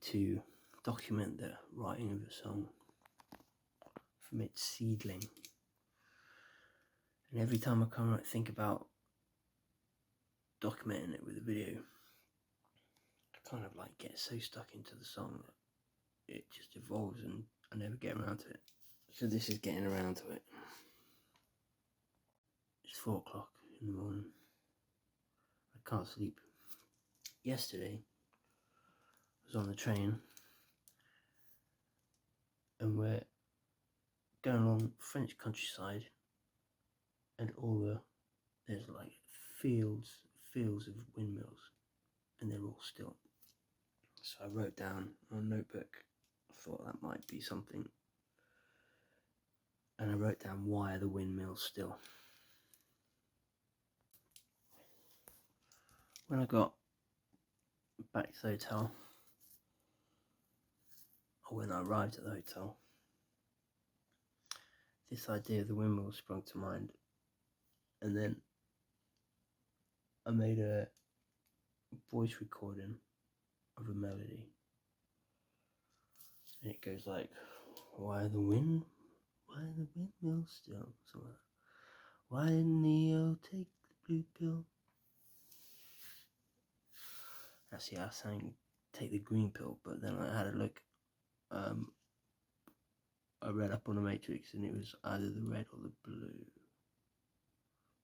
to document the writing of a song from its seedling. And every time I kind of think about documenting it with a video, I kind of like get so stuck into the song that it just evolves and I never get around to it. So this is getting around to it. It's 4 o'clock in the morning. I can't sleep. Yesterday, I was on the train and we're going along French countryside, and there's like fields of windmills, and they're all still. So I wrote down on a notebook, I thought that might be something, and I wrote down, why are the windmills still? When I got back to the hotel, or when I arrived at the hotel, this idea of the windmills sprung to mind, and then I made a voice recording of a melody, and it goes like, why are the windmills still? Something like that. Why didn't Neo take the blue pill? Actually, I sang take the green pill, but then I had a look. I read up on the Matrix, and it was either the red or the blue,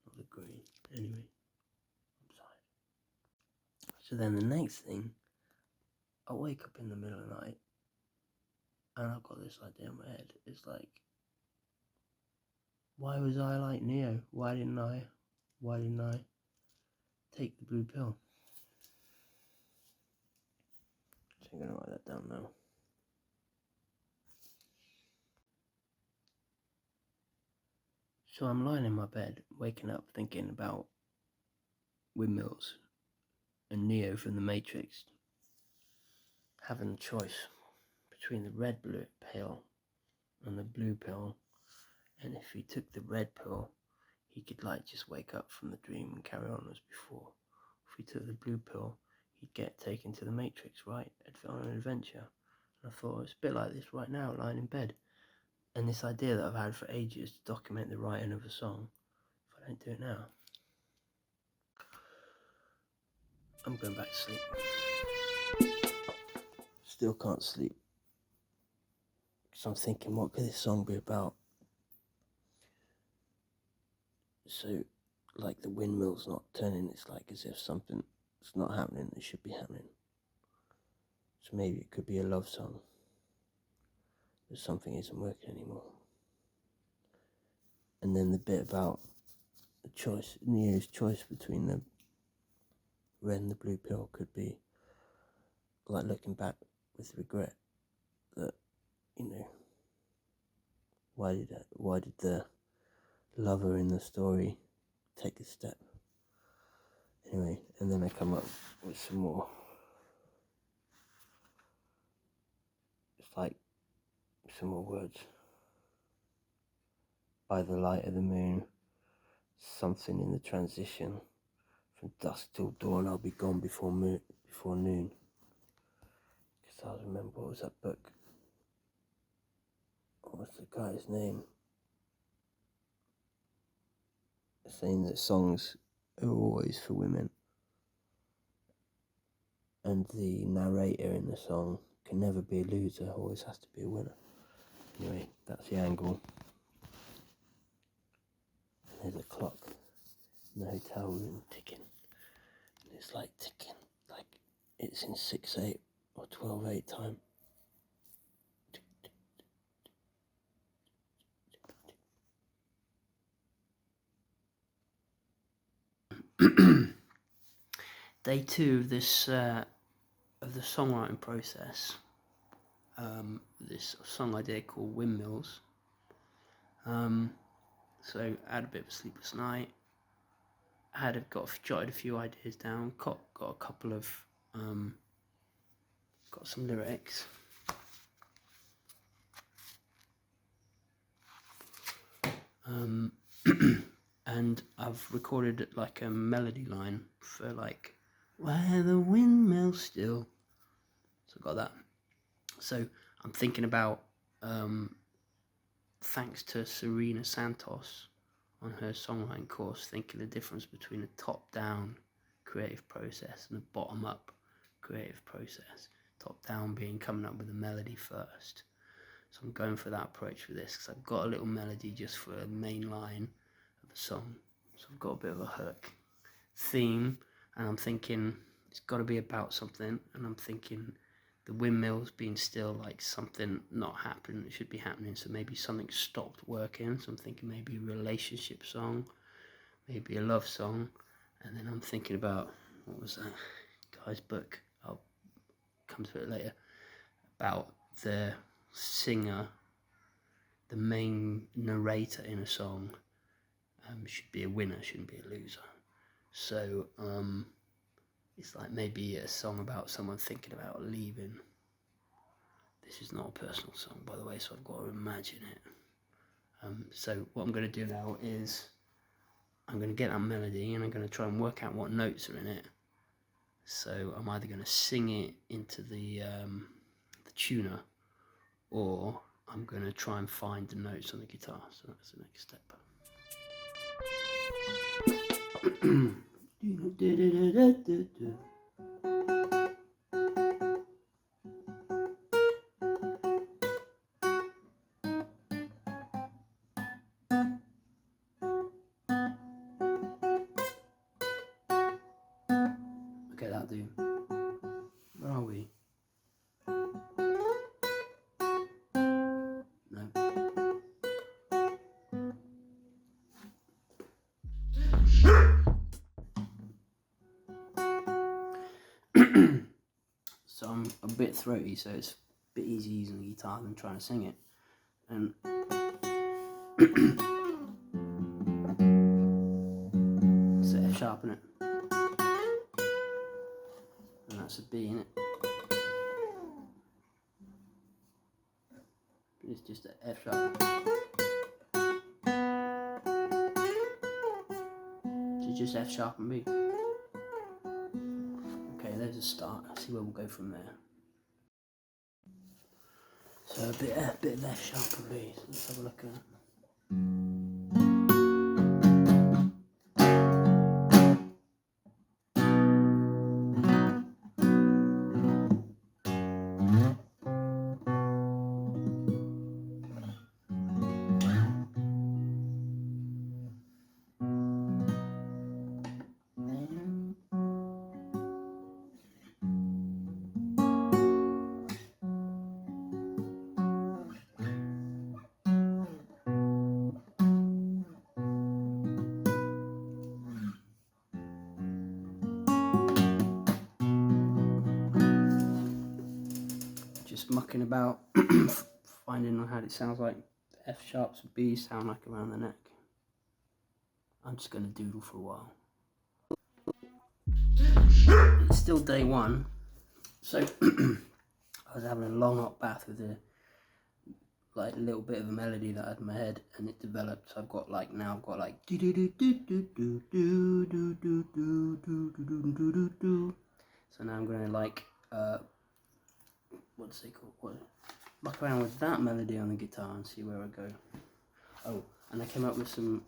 not the green. Anyway, I'm tired. So then the next thing, I wake up in the middle of the night, and I've got this idea in my head. It's like, why was I like Neo? Why didn't I take the blue pill? So I'm gonna write that down now. So I'm lying in my bed, waking up, thinking about windmills and Neo from the Matrix, having a choice between the red pill and the blue pill, and if he took the red pill, he could like just wake up from the dream and carry on as before. If he took the blue pill, he'd get taken to the Matrix, right, on an adventure. And I thought, it's a bit like this right now, lying in bed. And this idea that I've had for ages to document the writing of a song, if I don't do it now, I'm going back to sleep. Still can't sleep. Because I'm thinking, what could this song be about? So, like the windmill's not turning, it's like as if something's not happening that should be happening. So maybe it could be a love song. That something isn't working anymore. And then the bit about the choice, Neo's choice between the red and the blue pill could be like looking back with regret that, you know, why did the lover in the story take a step? Anyway, and then I come up with some more. It's like some more words. By the light of the moon, something in the transition. From dusk till dawn, I'll be gone before noon. Because I remember, what was that book? What was the guy's name? Saying that songs are always for women. And the narrator in the song can never be a loser, always has to be a winner. Anyway, that's the angle. And there's a clock in the hotel room ticking. And it's like ticking, like it's in 6/8 or 12/8 time. Day 2 of this of the songwriting process. This song idea called Windmills. So I had a bit of a sleepless night. I jotted a few ideas down. Got a couple of got some lyrics. And I've recorded like a melody line for like, why are the windmills still? So I got that. So I'm thinking about, thanks to Serena Santos on her songwriting course, thinking the difference between a top-down creative process and a bottom-up creative process. Top-down being coming up with a melody first. So I'm going for that approach for this, because I've got a little melody just for a main line of a song. So I've got a bit of a hook theme, and I'm thinking it's got to be about something, and I'm thinking the windmills being still like something not happening, it should be happening, so maybe something stopped working. So I'm thinking maybe a relationship song, maybe a love song. And then I'm thinking about, what was that guy's book, I'll come to it later, about the singer, the main narrator in a song, should be a winner, shouldn't be a loser. So it's like maybe a song about someone thinking about leaving. This is not a personal song, by the way, so I've got to imagine it. So what I'm going to do now is I'm going to get that melody, and I'm going to try and work out what notes are in it. So I'm either going to sing it into the tuner, or I'm going to try and find the notes on the guitar. So that's the next step. Okay, that'll do. Where are we? No. So I'm a bit throaty, so it's a bit easy using the guitar than trying to sing it. And it's an F sharp, innit? And that's a B, innit? It's just an F sharp. It's just F sharp and B. Okay, there's a start. Let's see where we'll go from there. So a bit of F sharp and B. So let's have a look at it. Just mucking about, finding out how it sounds like. F sharps and B sound like around the neck. I'm just going to doodle for a while. It's still day one, so I was having a long hot bath with a little bit of a melody that I had in my head, and it developed. So I've got like do do do do do do do do do do do do do do. So now I'm going to what's it called? Muck around with that melody on the guitar and see where I go. Oh, and I came up with some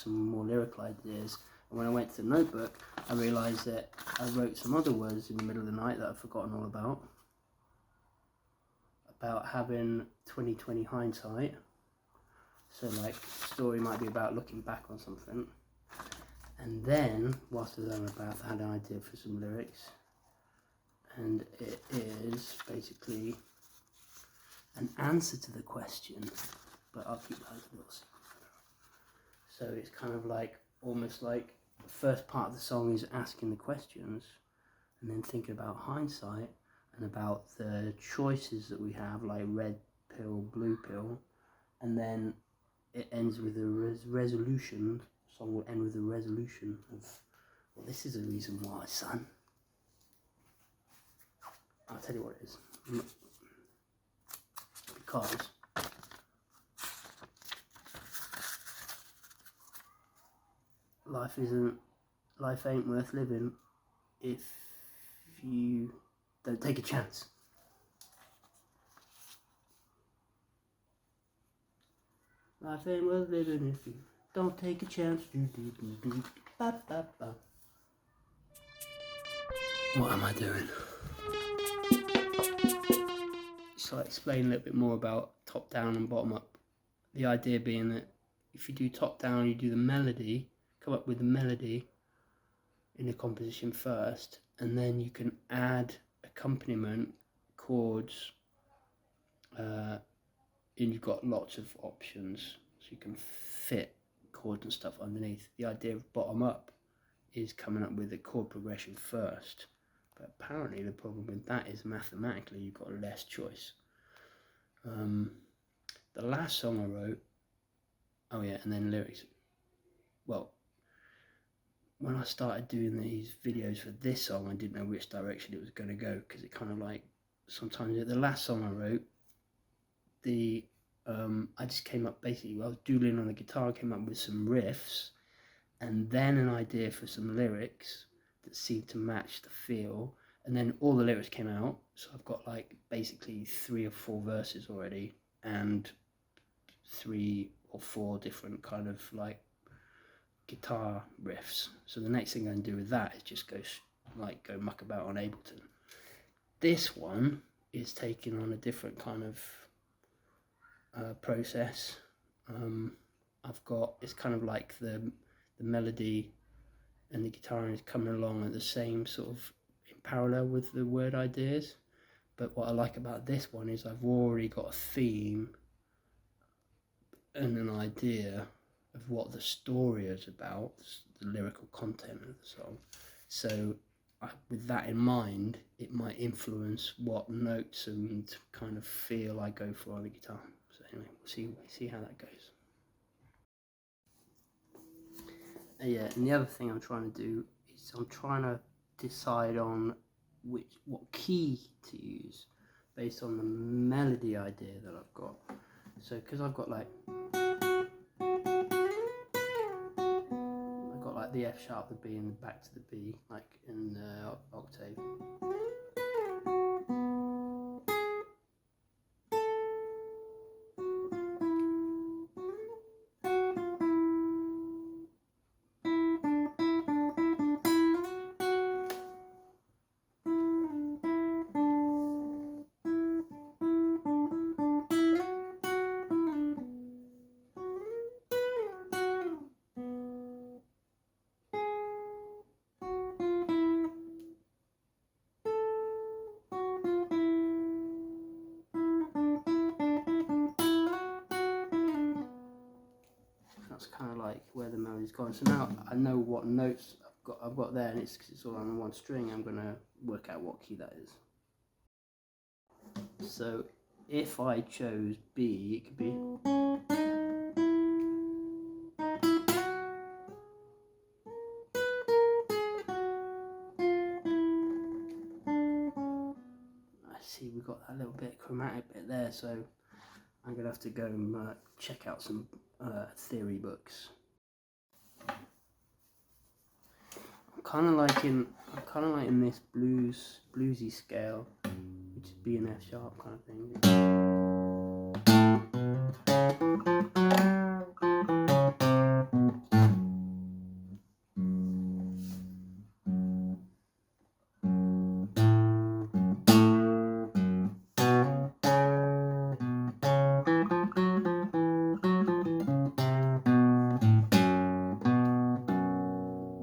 more lyrical ideas. And when I went to the notebook, I realised that I wrote some other words in the middle of the night that I've forgotten all about having 20/20 hindsight. So like, the story might be about looking back on something. And then, whilst I was having a bath, I had an idea for some lyrics. And it is basically an answer to the question, but I'll keep that as a little secret. So it's kind of like, almost like, the first part of the song is asking the questions, and then thinking about hindsight, and about the choices that we have, like red pill, blue pill, and then it ends with a resolution. The song will end with a resolution of, well, this is a reason why, son. I'll tell you what it is. Because life ain't worth living if you don't take a chance. Life ain't worth living if you don't take a chance. Ba, ba, ba. What am I doing? So I'll explain a little bit more about top down and bottom up. The idea being that if you do top down, you do the melody, come up with the melody in the composition first, and then you can add accompaniment, chords, and you've got lots of options, so you can fit chords and stuff underneath. The idea of bottom up is coming up with a chord progression first, but apparently the problem with that is mathematically you've got less choice. The last song I wrote, oh yeah, and then lyrics. Well, when I started doing these videos for this song, I didn't know which direction it was going to go, because it kind of like, sometimes the last song I wrote, I just came up, basically I was doodling on the guitar, came up with some riffs and then an idea for some lyrics that seemed to match the feel, and then all the lyrics came out, so I've got like basically 3 or 4 verses already and 3 or 4 different kind of like guitar riffs. So the next thing I'm going to do with that is just go muck about on Ableton. This one is taking on a different kind of process. It's kind of like the melody and the guitar is coming along at the same sort of in parallel with the word ideas. But what I like about this one is I've already got a theme and an idea of what the story is about, the lyrical content of the song. So with that in mind, it might influence what notes and kind of feel I go for on the guitar. So anyway, we'll see how that goes. Yeah, and the other thing I'm trying to do is I'm trying to decide on what key to use based on the melody idea that I've got. So because I've got like the F sharp, the B, and the back to the B, like in the octave. That's kind of like where the melody's gone. So now I know what notes I've got there, and it's all on one string. I'm going to work out what key that is. So if I chose B, it could be. I see we've got that little bit chromatic bit there, so I'm going to have to go and check out some theory books. I'm kind of liking this bluesy scale, which is B and F sharp kind of thing.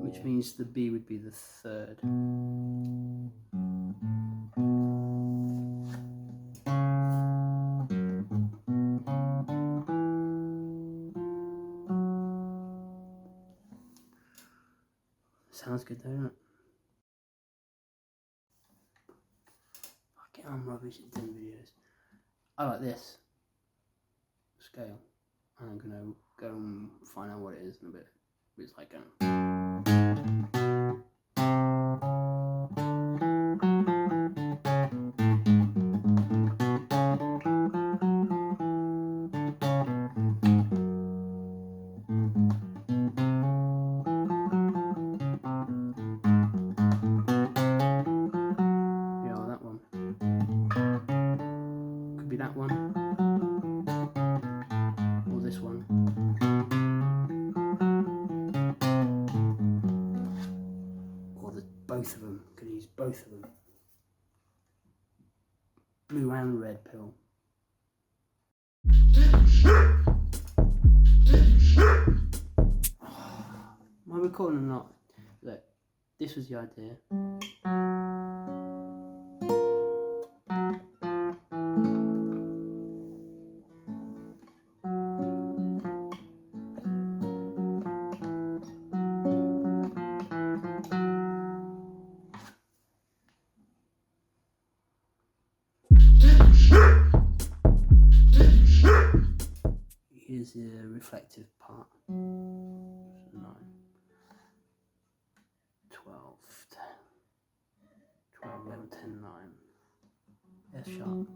Which means the B would be the third. Sounds good, doesn't it? I'm rubbish at doing videos. I like this scale. I'm gonna go and find out what it is in a bit. It's like that one. Could be that one. Or this one. red pill. Am I recording or not? Look, this was the idea. Here's the reflective part. 9, 12, 12, 11, 10, 9. F sharp.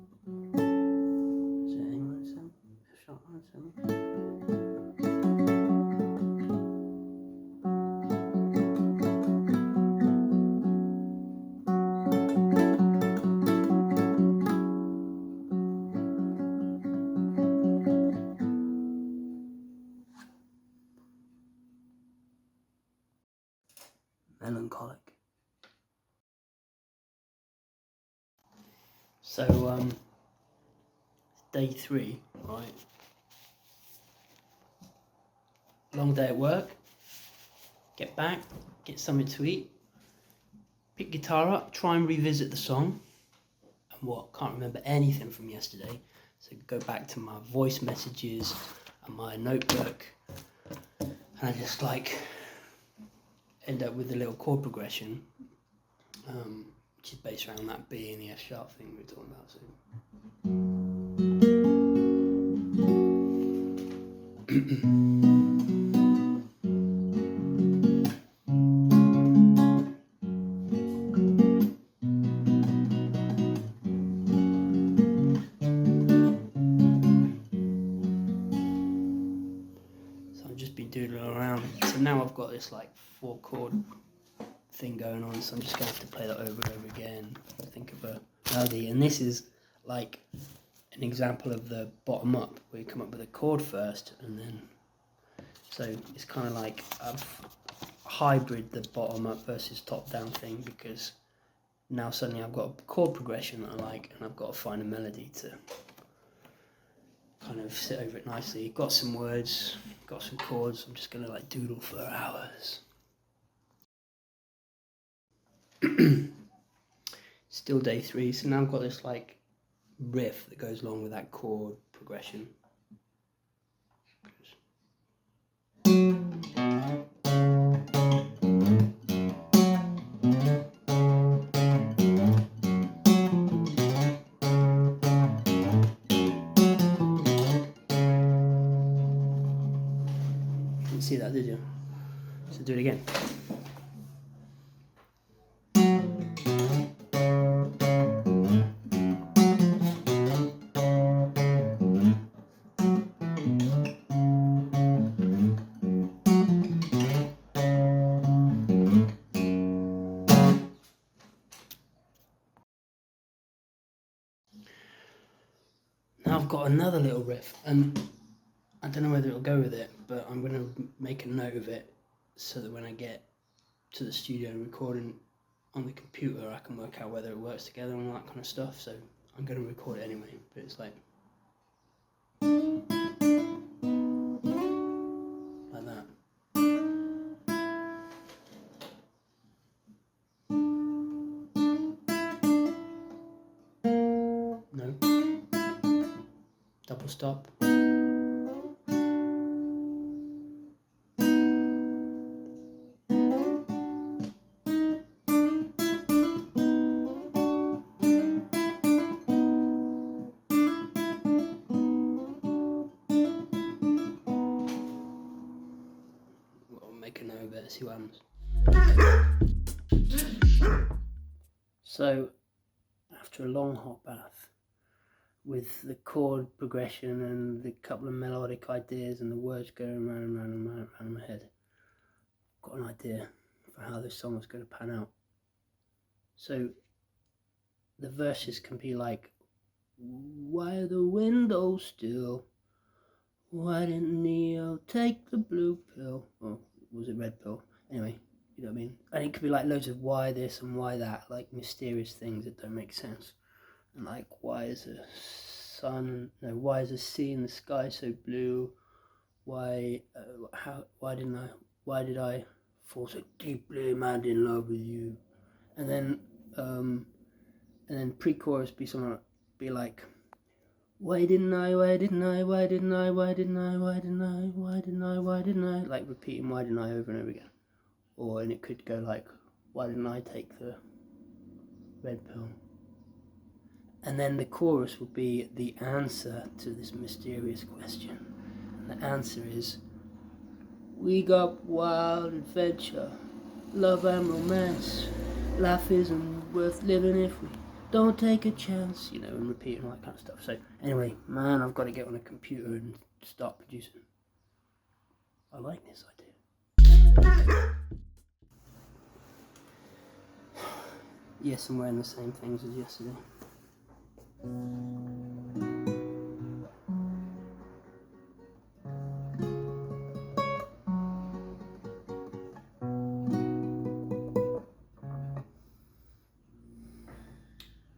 Is it A minor 7? F sharp minor 7? Melancholic. So day 3, right? Long day at work. Get back, get something to eat. Pick guitar up, try and revisit the song. And what? Can't remember anything from yesterday. So go back to my voice messages and my notebook. And I just like end up with a little chord progression, which is based around that B and the F sharp thing we were talking about. So. So I've just been doodling around. So now I've got this like 4-chord thing going on, so I'm just going to have to play that over and over again, think of a melody. And this is like an example of the bottom up, where you come up with a chord first and then, so it's kind of like I've hybrid the bottom up versus top down thing, because now suddenly I've got a chord progression that I like, and I've got to find a melody to kind of sit over it nicely. Got some words, got some chords, I'm just going to like doodle for hours. Still day 3, so now I've got this like riff that goes along with that chord progression. Didn't see that, did you? So do it again. Now I've got another little riff, and I don't know whether it'll go with it, but I'm going to make a note of it so that when I get to the studio recording on the computer, I can work out whether it works together and all that kind of stuff. So I'm going to record it anyway, but it's like that. No. Double stop. We'll make a note of it, see what happens. So, after a long hot bath, with the chord progression and the couple of melodic ideas and the words going round and round and round in my head, I've got an idea for how this song is going to pan out. So the verses can be like, why are the windows still? Why didn't Neo take the blue pill? Or was it red pill? Anyway, you know what I mean? And it could be like loads of why this and why that, like mysterious things that don't make sense. And like, why why is the why is the sea in the sky so blue? Why did I fall so deeply mad in love with you? And then pre-chorus be like, why didn't I, like repeating why didn't I over and over again. And it could go like, why didn't I take the red pill? And then the chorus will be the answer to this mysterious question. And the answer is, we got wild adventure, love and romance. Life isn't worth living if we don't take a chance, and repeating all that kind of stuff. So anyway, man, I've got to get on a computer and start producing. I like this idea. Yes, I'm wearing the same things as yesterday.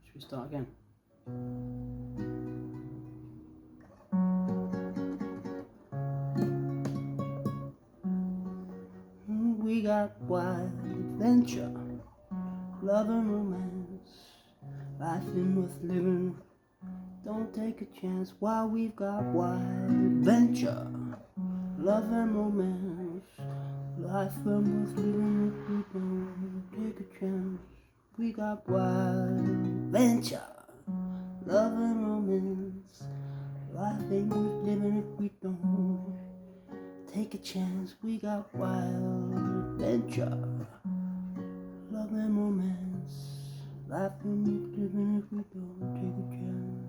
Should we start again? We got wild adventure, love and romance. Life ain't worth living, don't take a chance. While we've got wild adventure, love and romance. Life ain't worth living if we don't take a chance. We got wild adventure, love and romance. Life ain't worth living if we don't take a chance. We got wild adventure, love and romance. Life ain't worth living if we don't take a chance.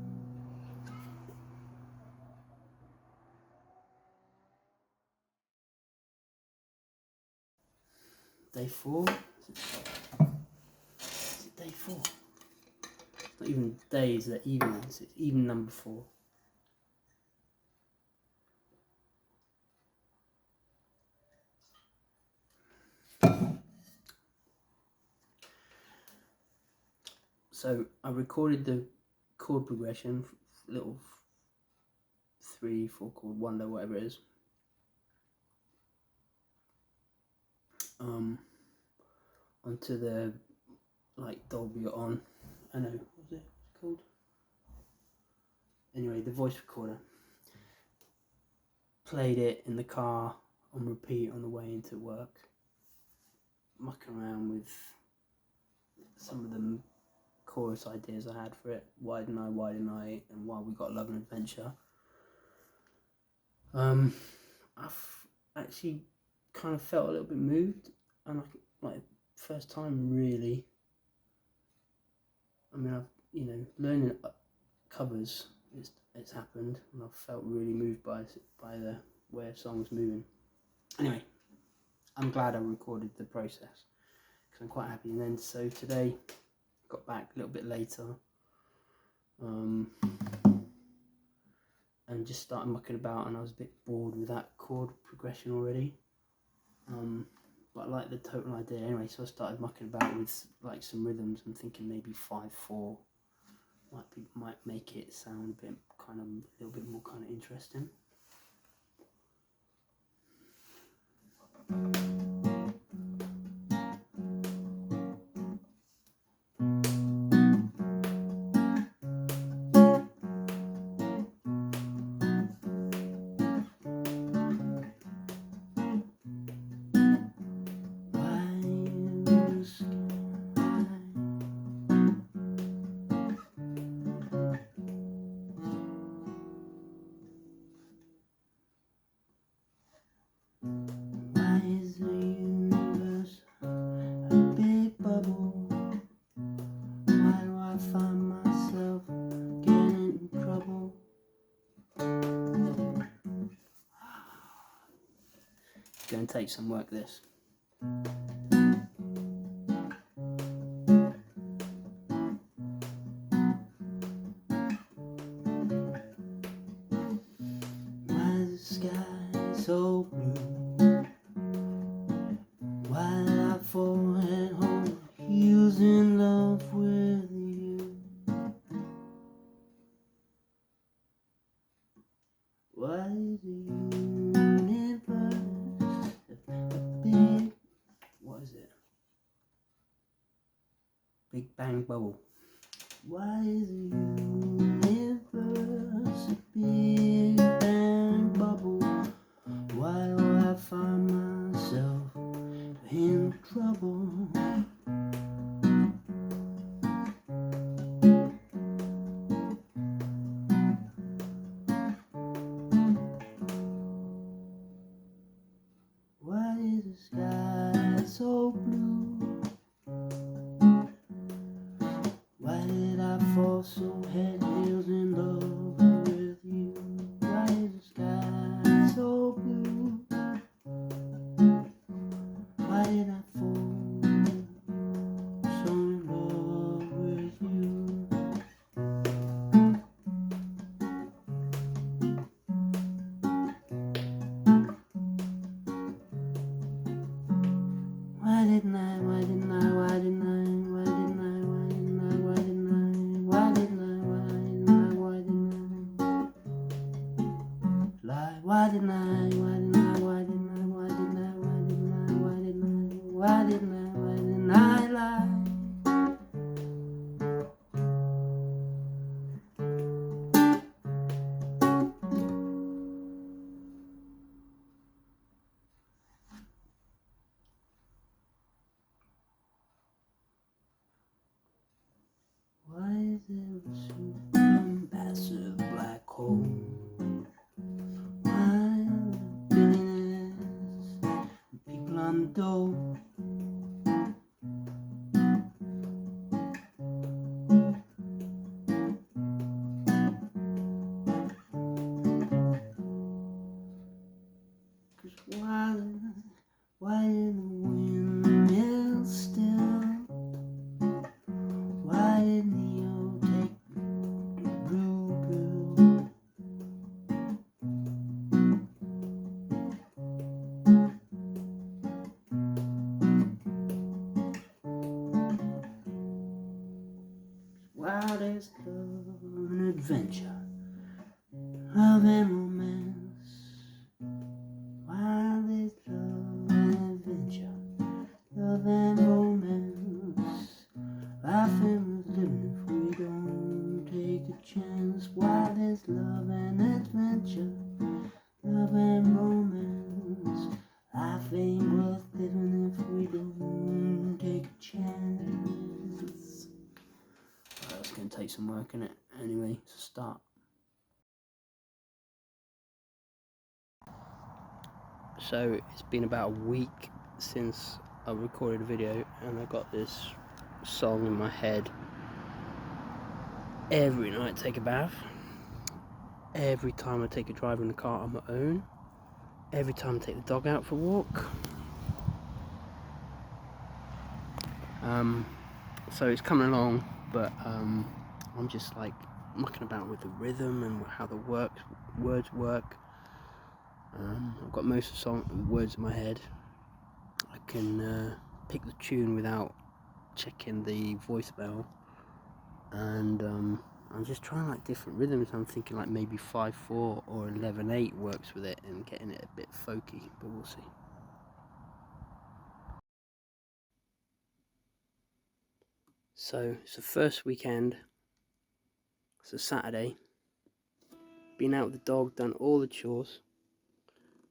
Day 4? Is it day 4? It's not even days, they're evenings. It's even number 4. So I recorded the chord progression, little 3-4 chord wonder, whatever it is, onto the Dolby on. I know, what was it called? Anyway, the voice recorder. Played it in the car on repeat on the way into work, mucking around with some of the chorus ideas I had for it. Why didn't I, and why we got love and adventure. I've actually kind of felt a little bit moved, and like first time really. I mean, I've learning covers. It's happened, and I've felt really moved by the way a song's moving. Anyway, I'm glad I recorded the process because I'm quite happy. And then so today, got back a little bit later, and just started mucking about, and I was a bit bored with that chord progression already. But I like the total idea anyway, so I started mucking about with like some rhythms and thinking maybe 5/4 might make it sound a bit a little bit more kind of interesting. Going to take some work, this. Why is the sky so blue? Why did I fall at home? He was in love with you. Big Bang Bubble. Why is the universe a Big Bang Bubble? Why do I find myself in trouble? Why is the sky so blue? Why did I fall so head heels in love with you? Why is the sky so blue? Why did I fall so in love with you? Why didn't I lie? Why didn't I lie? Why is there a supermassive black hole? Why are there billionaires and people on the dole? Cause why in the windmills still? Why did Neo take the blue pill? Wild as love and adventure, love and romance. Wild as love and adventure, love and romance. Laughing with living if we don't take a chance. Wild as love and adventure, love and romance. Life ain't worth living if we don't take a chance. Well, that's going to take some work, innit? Anyway, it's a start. So it's been about a week since I recorded a video, and I got this song in my head. Every night I take a bath, every time I take a drive in the car on my own, every time I take the dog out for a walk. So it's coming along, but I'm just like mucking about with the rhythm and how the words work. I've got most of the words in my head. I can pick the tune without checking the voicemail, and I'm just trying like different rhythms. I'm thinking like maybe 5/4 or 11/8 works with it, and getting it a bit folky, but we'll see. So it's the first weekend, it's a Saturday, been out with the dog, done all the chores.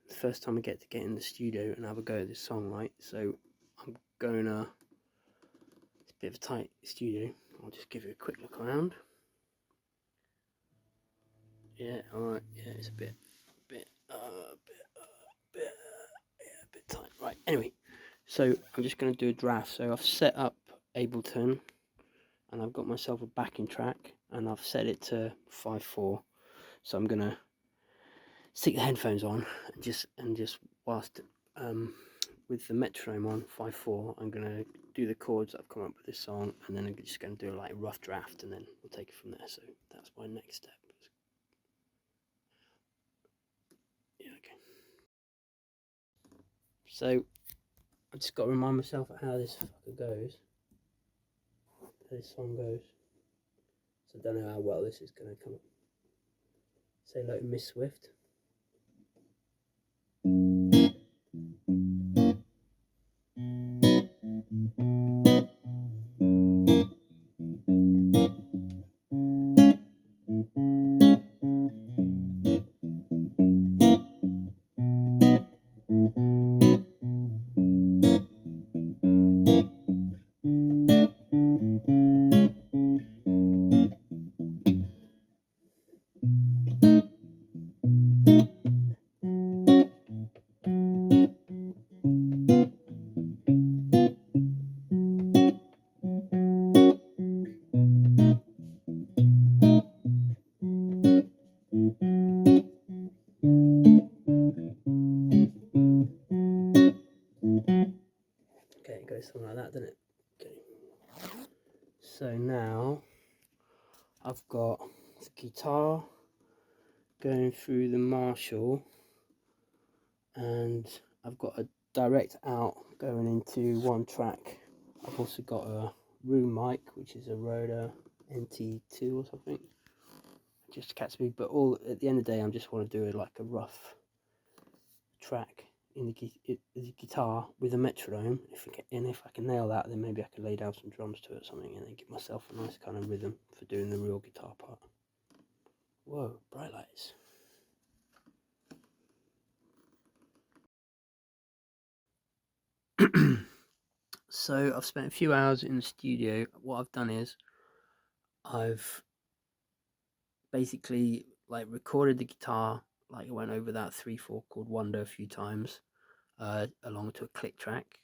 The first time I get in the studio and have a go at this song, right? So I'm going it's a bit of a tight studio. I'll just give you a quick look around. Yeah, alright, yeah, it's a bit tight. Right, anyway, so I'm just going to do a draft. So I've set up Ableton, and I've got myself a backing track, and I've set it to 5/4. So I'm going to stick the headphones on, and just whilst with the metronome on 5/4, I'm going to do the chords that I've come up with this song, and then I'm just going to do like a rough draft, and then we'll take it from there. So that's my next step. Yeah, okay. So I just got to remind myself of how this fucker goes, how this song goes. So I don't know how well this is going to come up. Say hello to Miss Swift. It goes something like that, doesn't it? Okay. So now I've got the guitar going through the Marshall, and I've got a direct out going into one track. I've also got a room mic, which is a Rode NT2 or something, just to catch speed. But all at the end of the day, I just want to do like a rough track in the guitar with a metronome. If I can nail that, then maybe I can lay down some drums to it or something, and then give myself a nice kind of rhythm for doing the real guitar part. Whoa, bright lights. So I've spent a few hours in the studio. What I've done is I've basically like recorded the guitar, like I went over that 3/4 chord wonder a few times, along to a click track,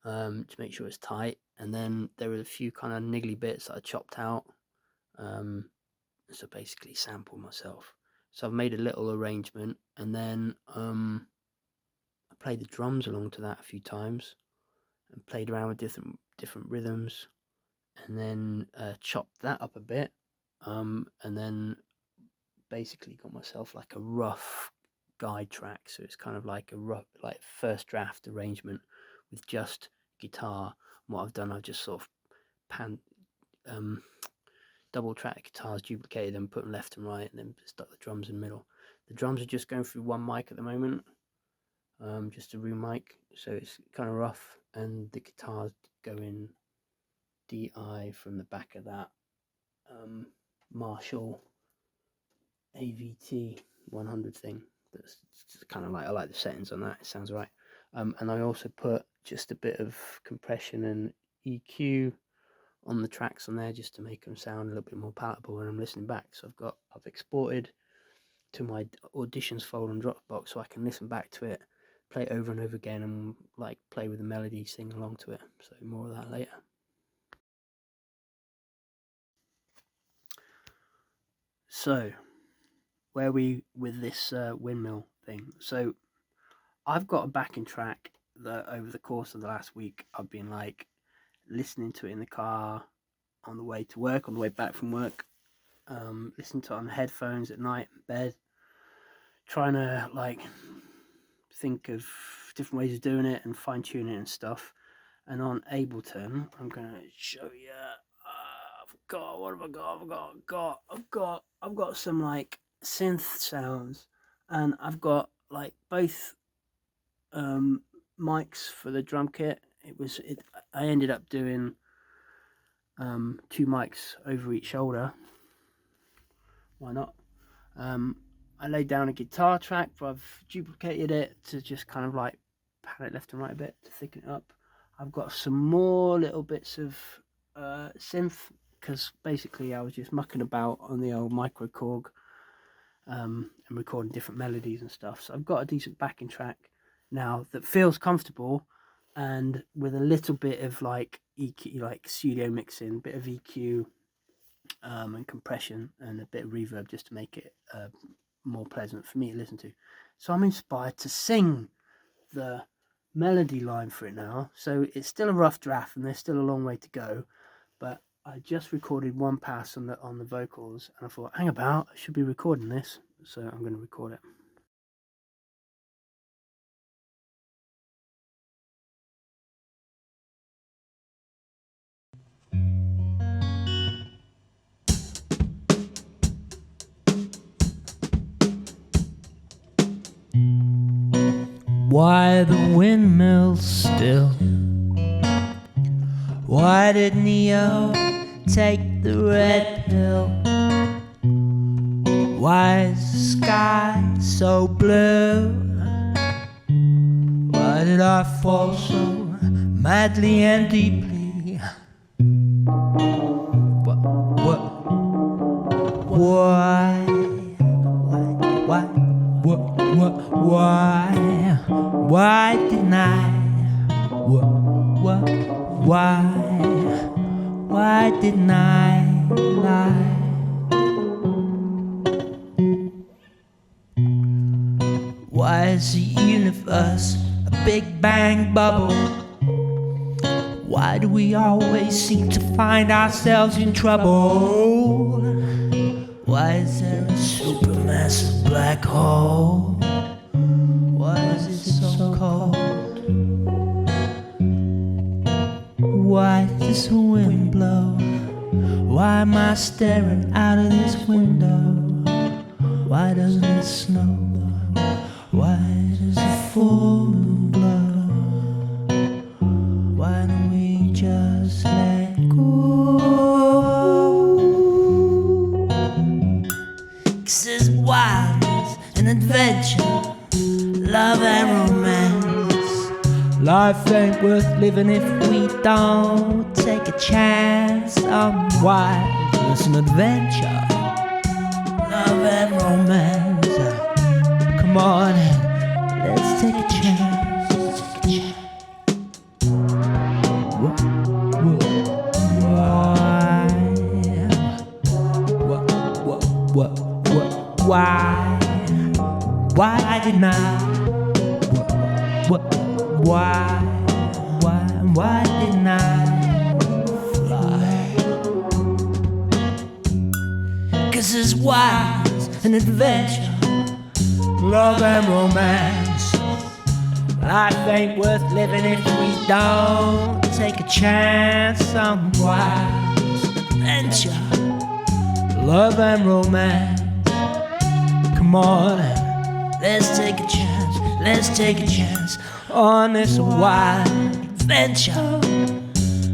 to make sure it's tight. And then there were a few kind of niggly bits that I chopped out, so basically sampled myself. So I've made a little arrangement, and then I played the drums along to that a few times, and played around with different rhythms, and then chopped that up a bit, and then basically got myself like a rough guide track. So it's kind of like a rough, like first draft arrangement with just guitar. And what I've done, I've just sort of double track guitars, duplicated them, put them left and right, and then stuck the drums in the middle. The drums are just going through one mic at the moment, just a room mic, so it's kind of rough, and the guitars go in DI from the back of that Marshall AVT 100 thing. That's kind of like, I like the settings on that, it sounds right. And I also put just a bit of compression and EQ on the tracks on there, just to make them sound a little bit more palatable when I'm listening back. So I've exported to my auditions folder on Dropbox, so I can listen back to it, play it over and over again, and like play with the melody, sing along to it. So more of that later. So where are we with this windmill thing? So I've got a backing track that over the course of the last week I've been like listening to it in the car, on the way to work, on the way back from work, listening to it on headphones at night in bed, trying to like think of different ways of doing it and fine tune it and stuff. And on Ableton, I'm gonna show you. What have I got? I've got some like synth sounds, and I've got like both mics for the drum kit. I ended up doing 2 mics over each shoulder. Why not? I laid down a guitar track, but I've duplicated it to just kind of like pan it left and right a bit to thicken it up. I've got some more little bits of synth, because basically I was just mucking about on the old micro Korg, and recording different melodies and stuff. So I've got a decent backing track now that feels comfortable, and with a little bit of like EQ, like studio mixing, bit of EQ and compression and a bit of reverb, just to make it more pleasant for me to listen to. So I'm inspired to sing the melody line for it now. So it's still a rough draft and there's still a long way to go, but I just recorded one pass on the vocals, and I thought, hang about, I should be recording this, so I'm going to record it. Why the windmills still? Why did Neo take the red pill? Why is the sky so blue? Why did I fall so madly and deeply? Why? Why didn't I? Why didn't I lie? Why is the universe a big bang bubble? Why do we always seem to find ourselves in trouble? Why is there a supermassive black hole? Why is it so cold? Why does the wind blow? Why am I staring out of this window? Why doesn't it snow? Why does the full moon glow? Why don't we just let go? 'Cause there's wildness and adventure, love and romance. Life ain't worth living if we don't take a chance on wildness and adventure, love and romance. Come on, let's take a chance. Why didn't I? Why didn't I fly? 'Cause there's wildness and adventure, love and romance. Life ain't worth living if we don't take a chance on wild adventure, love and romance. Come on, let's take a chance, let's take a chance on this wild adventure,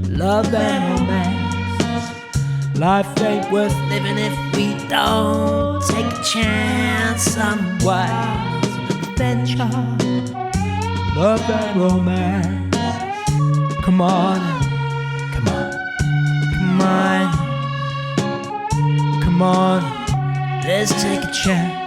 love and romance. Life ain't worth living if we don't take a chance on wild adventure, love and romance. Come on, come on, come on, come on, let's take a chance.